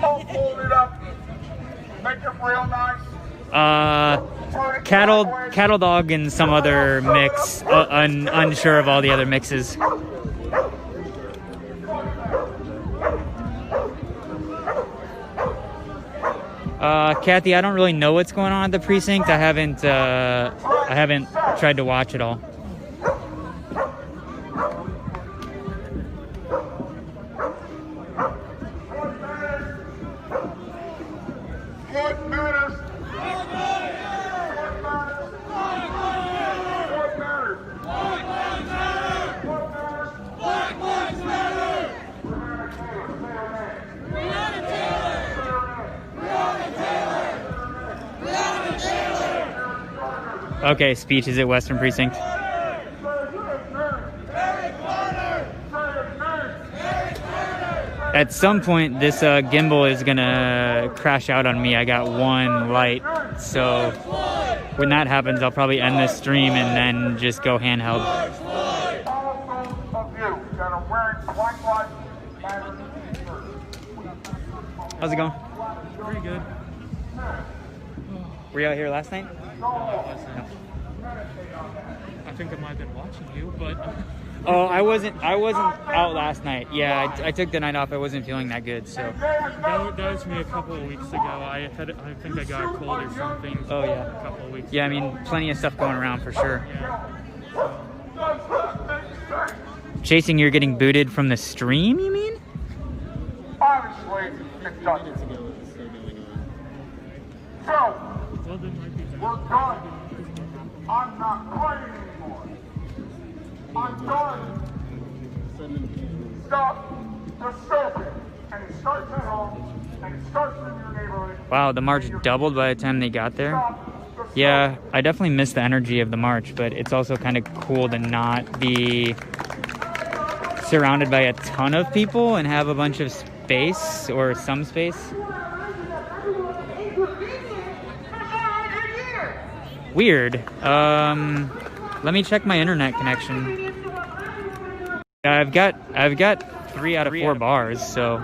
Hold it up. Make it real nice. Cattle dog and some other mix. Unsure of all the other mixes. Kathy, I don't really know what's going on at the precinct. I haven't tried to watch it all. Okay, speech is at Western Precinct. At some point, this gimbal is gonna crash out on me. I got one light, so when that happens, I'll probably end this stream and then just go handheld. How's it going? Pretty good. Were you out here last night? No, I wasn't. I think I might have been watching you, but... Oh, I wasn't out last night. Yeah, I took the night off. I wasn't feeling that good, so... That was me a couple of weeks ago. I think I got a cold or something. Oh, yeah. A couple of weeks Yeah, I ago. mean, plenty of stuff going around for sure. Yeah. Chasing, you're getting booted from the stream, you mean? Obviously, it's done. So, Well, there might be we're done. I'm not playing anymore. I'm done. Stop disturbing. And it starts at home, and it starts in your neighborhood. Wow, the march doubled by the time they got there. Yeah, I definitely miss the energy of the march, but it's also kind of cool to not be surrounded by a ton of people and have a bunch of space or some space. Weird. Let me check my internet connection. I've got 3 out of 4 bars, so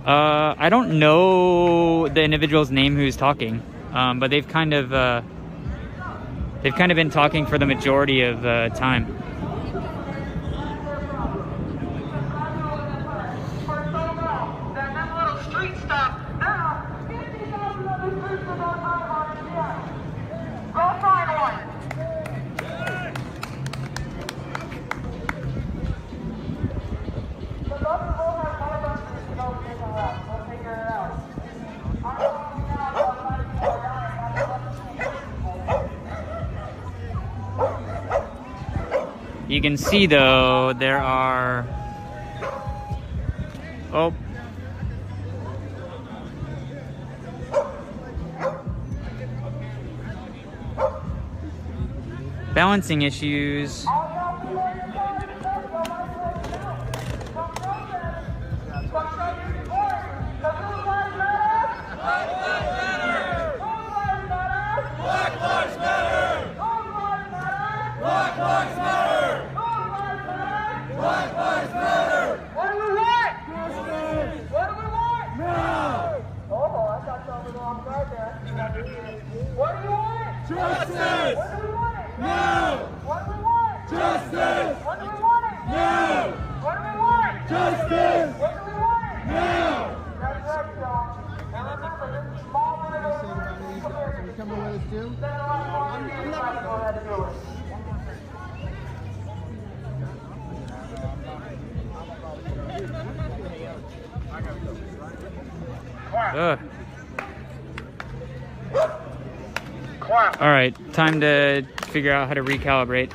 I don't know the individual's name who's talking, but they've kind of been talking for the majority of the time. You can see, though, there are... Oh. Balancing issues. Justice! No! What do we want? Justice! What do we want? No! What do we want? Justice! What do we want? No! That's right, y'all. And remember, this is small little... You coming with us too? I'm not going to have to do it. All right, time to figure out how to recalibrate.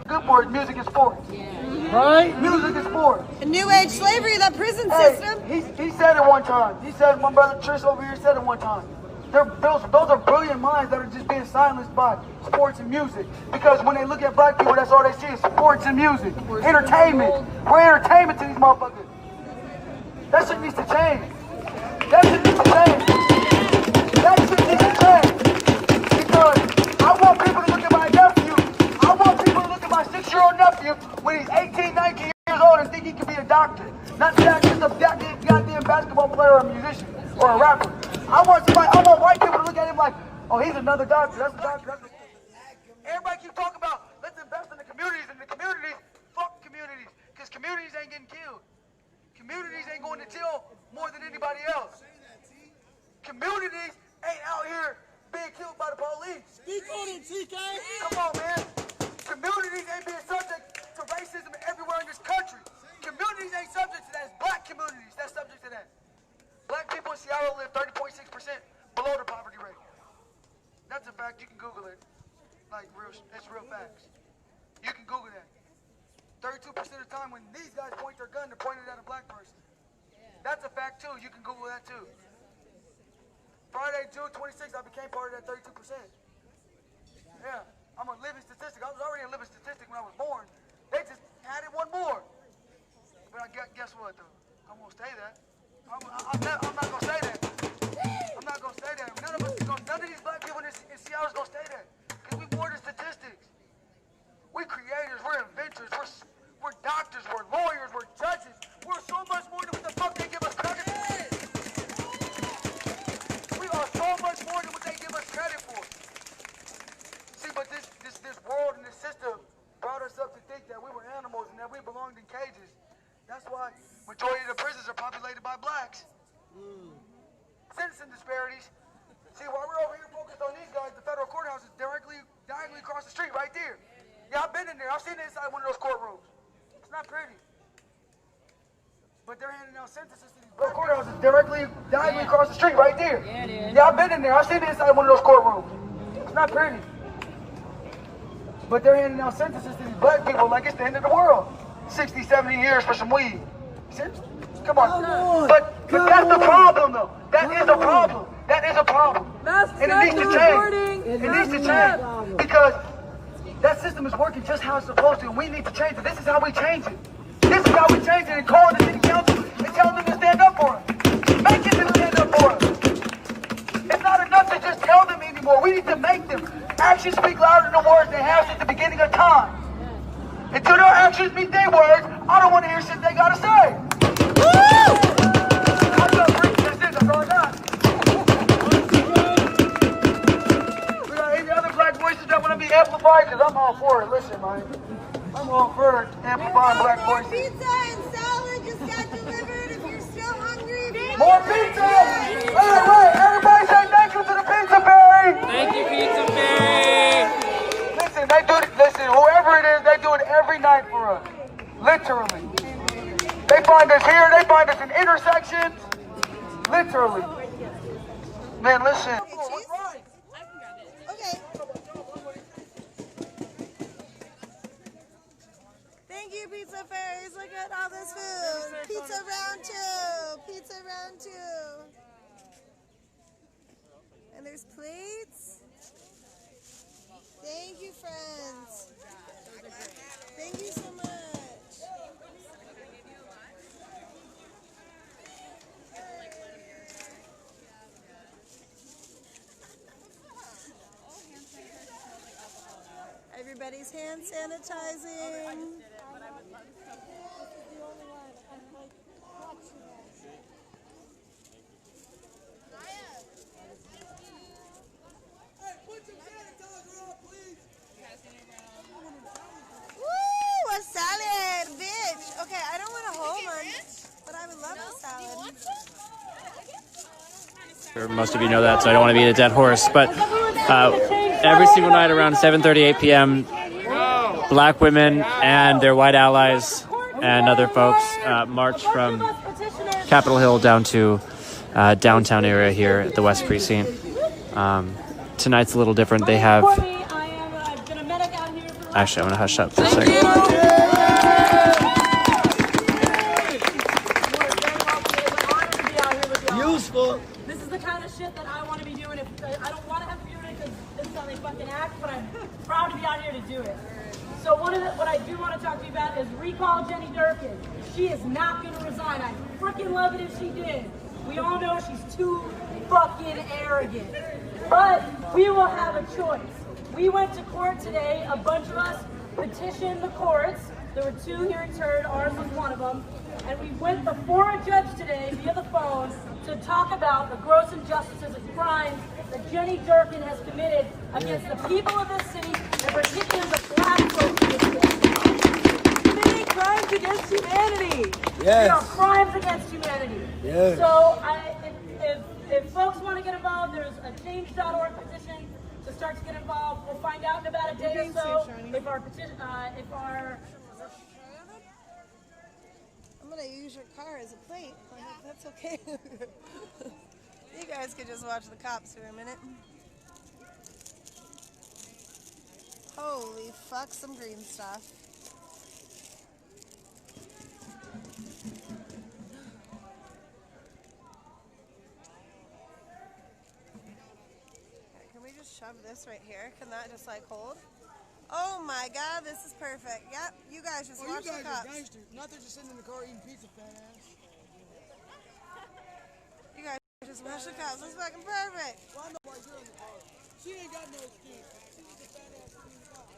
Good for it. Music is sports. Right? Music is sports. New age slavery, that prison system. He said it one time. He said, my brother Trish over here said it one time. Those are brilliant minds that are just being silenced by sports and music. Because when they look at black people, that's all they see is sports and music. Entertainment. We're entertainment to these motherfuckers. That shit needs to change. That shit needs to change. That shit needs to change. Because I want people to look at my nephew. I want people to look at my 6-year-old nephew when he's 18, 19 years old and think he can be a doctor. Not just a goddamn basketball player or a musician or a rapper. I want white people to look at him like, oh, he's another doctor. That's a doctor. Everybody keep talking about, let's invest in the communities. And the communities, fuck communities. Because communities ain't getting killed. Communities ain't going to jail more than anybody else. Communities ain't out here being killed by the police. Speak on it, TK. Come on, man. Communities ain't being subject to racism everywhere in this country. Communities ain't subject to that. It's black communities that's subject to that. Black people in Seattle live 30.6% below the poverty rate. That's a fact. You can Google it. Like, it's real facts. You can Google that. 32% of the time when these guys point their gun, they're pointing it at a black person. That's a fact, too. You can Google that, too. Friday, June 26th, I became part of that 32%. Yeah. I'm a living statistic. I was already a living statistic when I was born. They just added one more. But guess what, though? I'm going to stay that. I'm not going to say that. I'm not going to say that. None of these black people in Seattle is going to say that. Because we more than statistics. We're creators. We're inventors. We're doctors. We're lawyers. We're judges. We're so much more than what the fuck they give us credit for. We are so much more than what they give us credit for. See, but this world and this system brought us up to think that we were animals and that we belonged in cages. That's why majority of the prisons are populated by blacks. Citizen disparities. See, while we're over here focused on these guys, the federal courthouse is diagonally across the street right there. Yeah, I've been in there. I've seen inside one of those courtrooms. It's not pretty. But they're handing out sentences to these black courthouse is diagonally across the street right there. Yeah, it is. Yeah, I've been in there. I've seen inside one of those courtrooms. It's not pretty. But they're handing out sentences to these black people like it's the end of the world. 60, 70 years for some weed. Come on. But that's the problem, though. That is a problem. That is a problem. And it needs to change. It needs to change. Because that system is working just how it's supposed to, and we need to change it. This is how we change it. This is how we change it and call the city council and tell them to stand up for us. Making them stand up for us. It's not enough to just tell them anymore. We need to make them. Actions speak louder than words they have since the beginning of time. Until their actions meet their words, I don't want to hear shit they gotta say. Woo! I'm gonna bring this in, that's all I got. We got any other black voices that want to be amplified? Because I'm all for it. Listen, man. I'm all for amplifying black voices. Pizza and salad just got delivered if you're still hungry. More pizza! Wait, everybody say thank you to the Pizza Fairy! Thank you, Pizza Fairy! Listen, whoever it is, they do it every night for us. Literally. They find us here, they find us in intersections. Literally. Man, listen. Okay. Thank you, Pizza Fairies. Look at all this food. Pizza round 2. Pizza round 2. And there's plates. Thank you, friends. Thank you so much. Everybody's hand sanitizing. Woo, a salad, bitch. Okay, I don't want a whole one, but I would love a salad. Most of you know that, so I don't want to beat a dead horse. But every single night around 7:38 p.m., black women and their white allies and other folks march from Capitol Hill down to downtown area here at the West Precinct. Tonight's a little different. They have... Actually, I'm going to hush up for a second. Useful. This is the kind of shit that I want to be doing if She is not going to resign. I freaking love it if she did. We all know she's too fucking arrogant. But we will have a choice. We went to court today. A bunch of us petitioned the courts. There were 2 hearings heard. Ours was one of them. And we went before a judge today via the phone to talk about the gross injustices and crimes that Jenny Durkin has committed against the people of this city, and particularly the black folks in this city. Committing crimes against humanity. Yes. They are crimes against humanity. Yes. So if folks want to get involved, there's a change.org petition to start to get involved. We'll find out in about a day or so if our petition, I'm gonna use your car as a plate. I hope that's okay. You guys could just watch the cops for a minute. Holy fuck, some green stuff. Can we just shove this right here? Can that just like hold? Oh my god, this is perfect. Yep, you guys just watch the cops. Not that you're sitting in the car eating pizza, fat ass. You guys just watch the cops. It's fucking perfect. Well, I know why you're in the car. She ain't got no excuse. She's the fat ass in the car.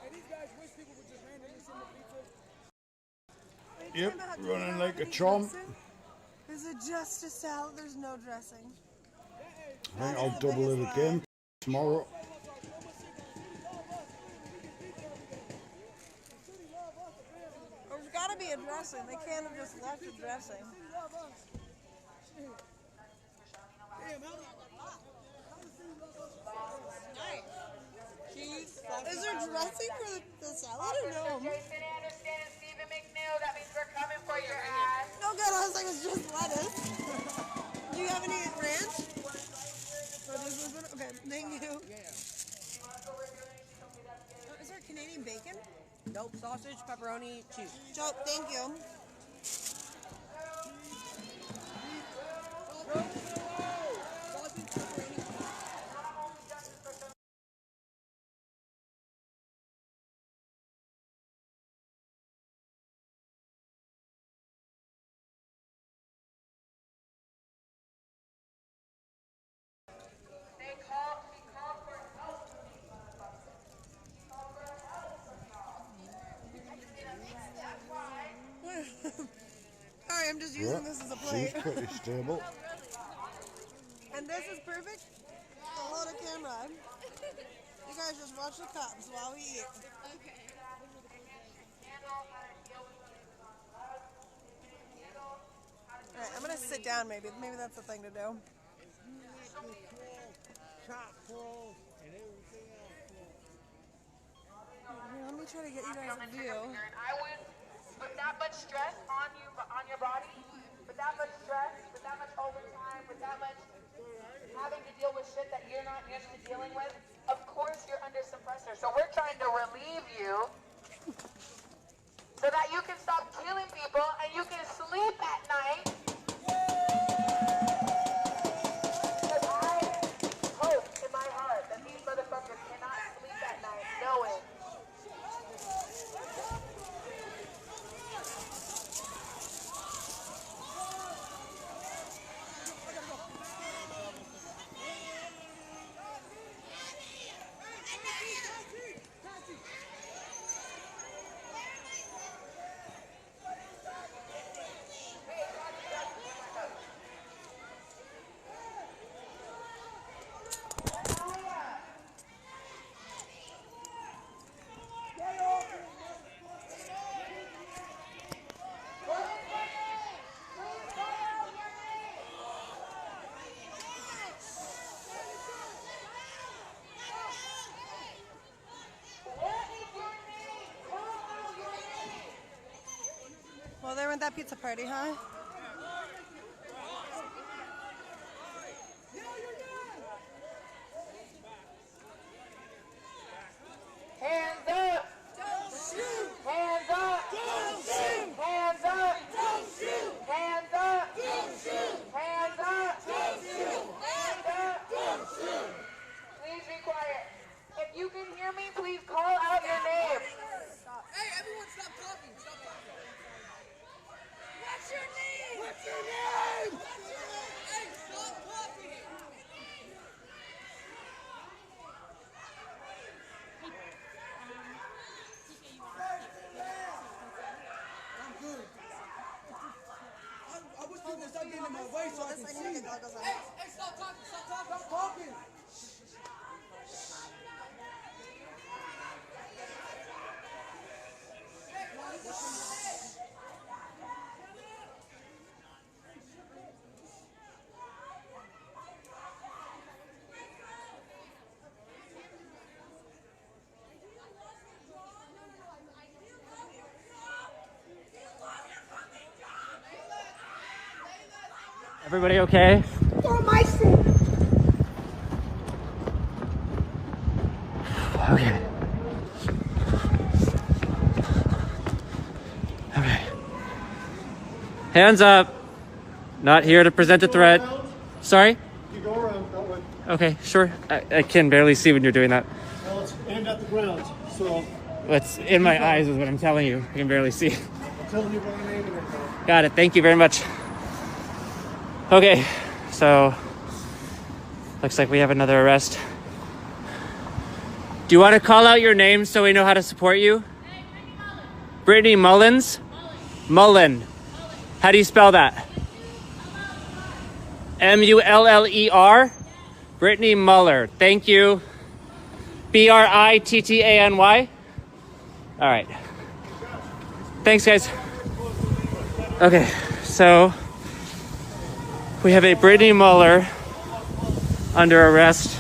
Hey, these guys wish people would just randomly send the pizza. Yep, running like a chump. Is it just a salad? There's no dressing. I think I'll double it again tomorrow. There's got to be a dressing. They can't have just left a dressing. Is there dressing for the salad or no? Jason Anderson and Stephen McNeil, that means we're coming for your ass. No good, I was like, it's just lettuce. Do you have any ranch? Okay, thank you. Is there Canadian bacon? Nope, sausage, pepperoni, cheese. Nope, thank you. Sorry, I'm just using this as a plate. She's pretty stable. And this is perfect to hold a camera. You guys just watch the cops while we eat. Okay. Alright, I'm gonna sit down maybe. Maybe that's the thing to do. Here, let me try to get you guys a view. I would put that much stress on you, on your body, with that much stress, with that much overtime, with that much having to deal with shit that you're not used to dealing with. Of course you're under some pressure. So we're trying to relieve you so that you can stop killing people and you can sleep at night. Because I hope in my heart that these motherfuckers cannot sleep at night knowing Well, they went that pizza party, huh? hands up! Don't shoot! Hands up! Don't shoot! Hands up! Don't shoot! Hands up! Don't shoot! Hands up! Well, this, I need to get goggles on. Hey, stop talking, stop talking. Everybody okay? For my sake. Okay. Okay. Hands up. Not here to present a threat. Sorry? You go around that way. Okay, sure. I can barely see when you're doing that. Well, it's aimed at the ground, so What's in my eyes is what I'm telling you. I can barely see. I'm telling you what I'm aiming at. Got it. Thank you very much. Okay, so looks like we have another arrest. Do you want to call out your name so we know how to support you? Hey, Brittany Mullins. Mullen. How do you spell that? M-U-L-L-E-R. Brittany Muller. Thank you. B-R-I-T-T-A-N-Y. All right. Thanks, guys. Okay, so we have a Brittany Muller under arrest.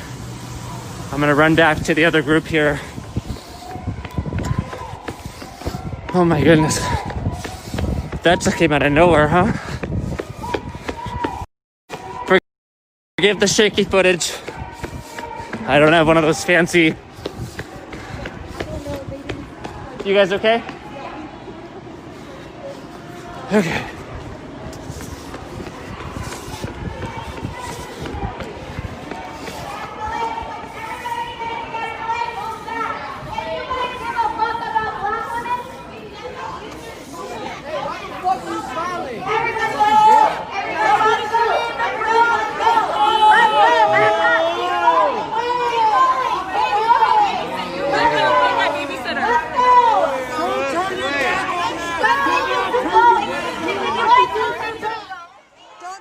I'm gonna run back to the other group here. Oh my goodness. That just came out of nowhere, huh? Forgive the shaky footage. I don't have one of those fancy. You guys okay? Okay.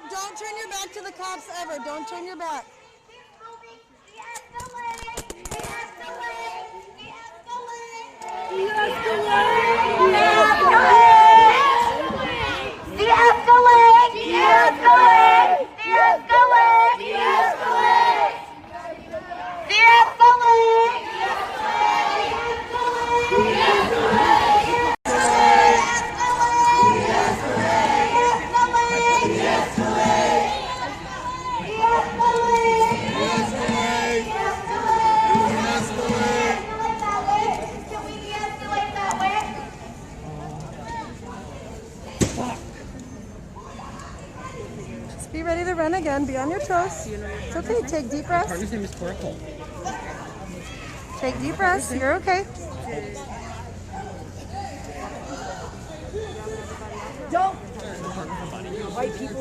Don't turn your back to the cops ever. Don't turn your back. Be ready to run again. Be on your toes. It's okay. Take deep breaths. Partner's name is Coracle. Take deep breaths. You're okay.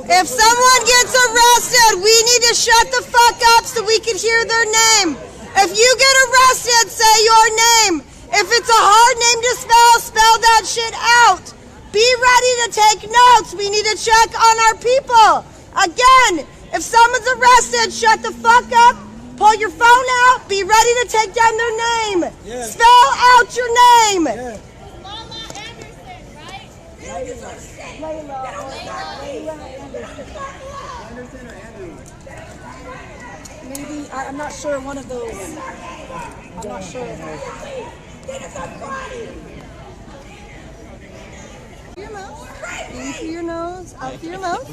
If someone gets arrested, we need to shut the fuck up so we can hear their name. If you get arrested, say your name. If it's a hard name to spell, spell that shit out. Be ready to take notes. We need to check on our people. Again, if someone's arrested, shut the fuck up. Pull your phone out. Be ready to take down their name. Yeah. Spell out your name. Yeah. Anderson or Andrew? Maybe, I'm not sure, one of those. I'm not sure. Your mouth. In through your nose, out through your mouth.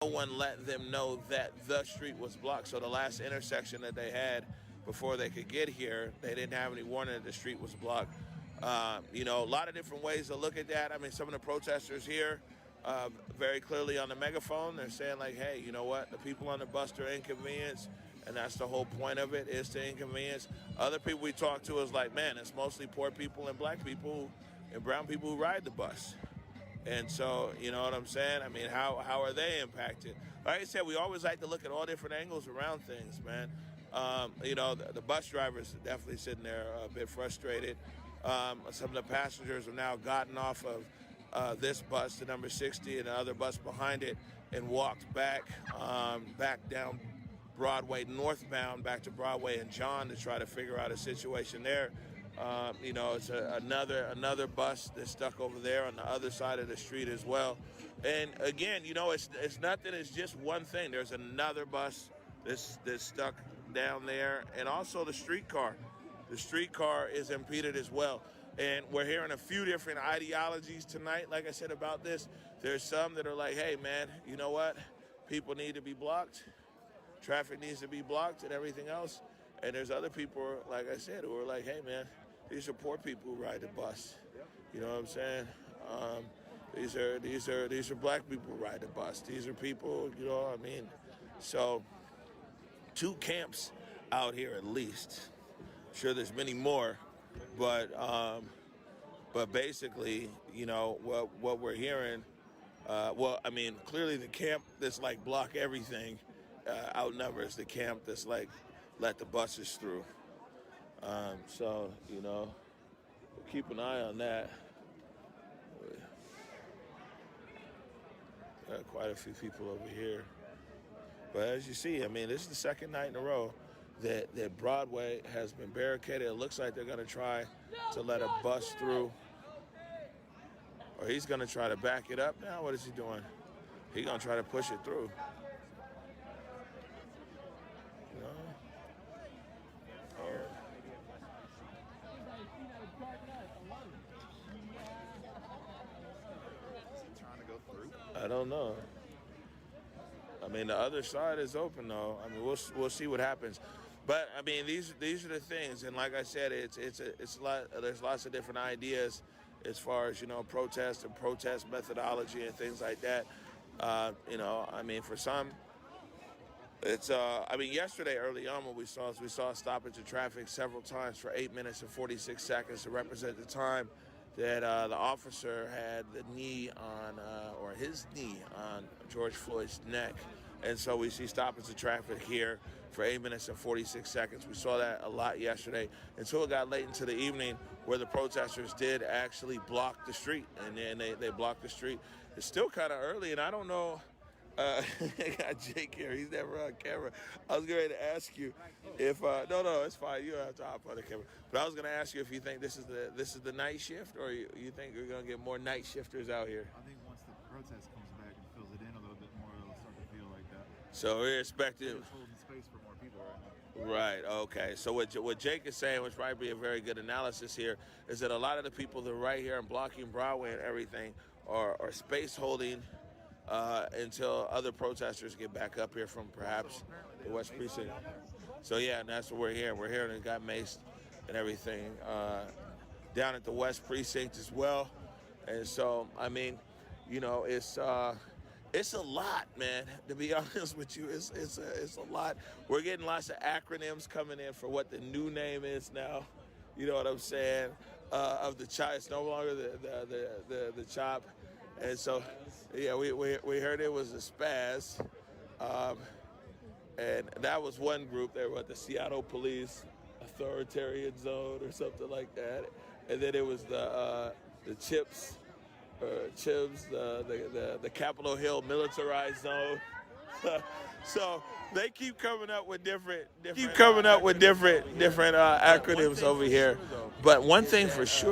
No one let them know that the street was blocked. So the last intersection that they had before they could get here, they didn't have any warning that the street was blocked. You know, a lot of different ways to look at that. I mean, some of the protesters here, very clearly on the megaphone, they're saying like, hey, you know what? The people on the bus are inconvenienced, and that's the whole point of it, is to inconvenience. Other people we talk to is like, man, it's mostly poor people and black people and brown people who ride the bus. And so, you know what I'm saying? I mean, how are they impacted? Like I said, we always like to look at all different angles around things, man. You know, the bus drivers are definitely sitting there a bit frustrated. Some of the passengers have now gotten off of this bus, the number 60, and the other bus behind it, and walked back down Broadway northbound, back to Broadway and John to try to figure out a situation there. You know, it's another bus that's stuck over there on the other side of the street as well. And again, you know, it's nothing. It's just one thing. There's another bus that's stuck down there, and also the streetcar. The streetcar is impeded as well. And we're hearing a few different ideologies tonight, like I said, about this. There's some that are like, hey, man, you know what? People need to be blocked. Traffic needs to be blocked and everything else. And there's other people, like I said, who are like, hey, man, these are poor people who ride the bus. You know what I'm saying? These are black people who ride the bus. These are people, you know what I mean? So 2 camps out here at least. I'm sure there's many more, but basically, you know, what we're hearing, well, I mean, clearly the camp that's like block everything outnumbers the camp that's like let the buses through. So, you know, we'll keep an eye on that. Got quite a few people over here. But as you see, I mean, this is the second night in a row that Broadway has been barricaded. It looks like they're going to try to let a bus through. Or he's going to try to back it up now. What is he doing? He's going to try to push it through. You know? I don't know. I mean, the other side is open, though. I mean, we'll see what happens. But I mean, these are the things, and like I said, it's a lot. There's lots of different ideas as far as, you know, protest and protest methodology and things like that. You know, I mean, for some, it's. I mean, yesterday early on, what we saw a stoppage of traffic several times for 8 minutes and 46 seconds to represent the time that the officer had the knee on, or his knee on George Floyd's neck. And so we see stoppage of traffic here for 8 minutes and 46 seconds. We saw that a lot yesterday until it got late into the evening where the protesters did actually block the street. And then they blocked the street. It's still kind of early, and I don't know. I got Jake here. He's never on camera. I was going to ask you if no, it's fine. You don't have to hop on the camera. But I was going to ask you if you think this is the night shift, or you think you're going to get more night shifters out here. I think once the protest comes back and fills it in a little bit more, it'll start to feel like that. So we're expecting. It's holding space for more people right now. Right. Okay. So what Jake is saying, which might be a very good analysis here, is that a lot of the people that are right here and blocking Broadway and everything are space holding. Until other protesters get back up here from perhaps the West Precinct. So yeah, and that's what we're hearing. We're hearing it got maced and everything down at the West Precinct as well. And so, I mean, you know, it's a lot, man. To be honest with you, it's a lot. We're getting lots of acronyms coming in for what the new name is now. You know what I'm saying? Of the CHOP. It's no longer the CHOP. And so, yeah, we heard it was a spaz, and that was one group. They were at the Seattle Police Authoritarian Zone or something like that. And then it was the CHIPS, the Capitol Hill Militarized Zone. So they keep coming up with different acronyms over here. But one thing for sure.